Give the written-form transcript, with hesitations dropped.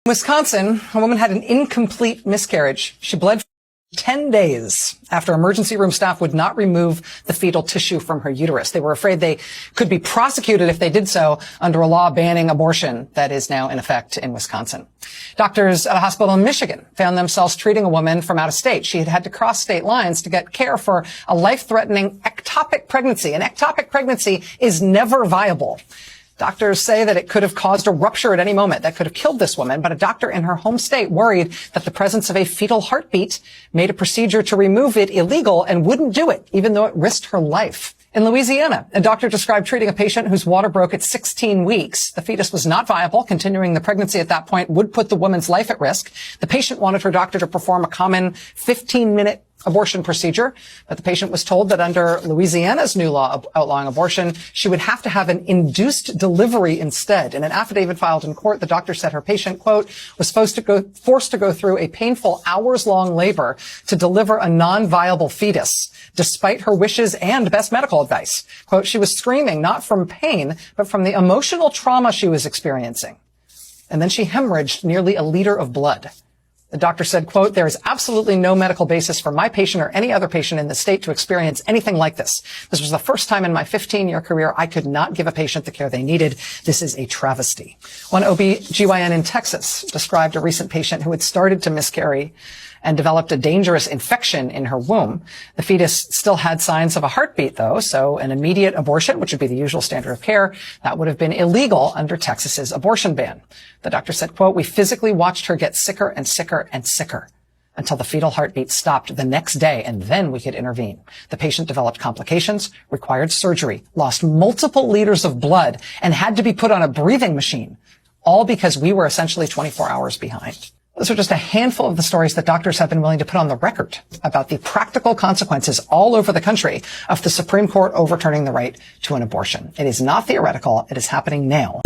In Wisconsin, a woman had an incomplete miscarriage. She bled for 10 days after emergency room staff would not remove the fetal tissue from her uterus. They were afraid they could be prosecuted if they did so under a law banning abortion that is now in effect in Wisconsin. Doctors at a hospital in Michigan found themselves treating a woman from out of state. She had had to cross state lines to get care for a life-threatening ectopic pregnancy. An ectopic pregnancy is never viable. Doctors say that it could have caused a rupture at any moment that could have killed this woman, but a doctor in her home state worried that the presence of a fetal heartbeat made a procedure to remove it illegal and wouldn't do it, even though it risked her life. In Louisiana, a doctor described treating a patient whose water broke at 16 weeks. The fetus was not viable. Continuing the pregnancy at that point would put the woman's life at risk. The patient wanted her doctor to perform a common 15-minute abortion procedure, but the patient was told that under Louisiana's new law outlawing abortion, she would have to have an induced delivery instead. In an affidavit filed in court, the doctor said her patient, quote, was forced to go through a painful hours-long labor to deliver a non-viable fetus, despite her wishes and best medical advice. Quote, she was screaming not from pain, but from the emotional trauma she was experiencing. And then she hemorrhaged nearly a liter of blood. The doctor said, quote, there is absolutely no medical basis for my patient or any other patient in the state to experience anything like this. This was the first time in my 15-year career I could not give a patient the care they needed. This is a travesty. One OB/GYN in Texas described a recent patient who had started to miscarry and developed a dangerous infection in her womb. The fetus still had signs of a heartbeat, though, so an immediate abortion, which would be the usual standard of care, that would have been illegal under Texas's abortion ban. The doctor said, quote, we physically watched her get sicker and sicker and sicker until the fetal heartbeat stopped the next day, and then we could intervene. The patient developed complications, required surgery, lost multiple liters of blood, and had to be put on a breathing machine, all because we were essentially 24 hours behind. Those are just a handful of the stories that doctors have been willing to put on the record about the practical consequences all over the country of the Supreme Court overturning the right to an abortion. It is not theoretical. It is happening now.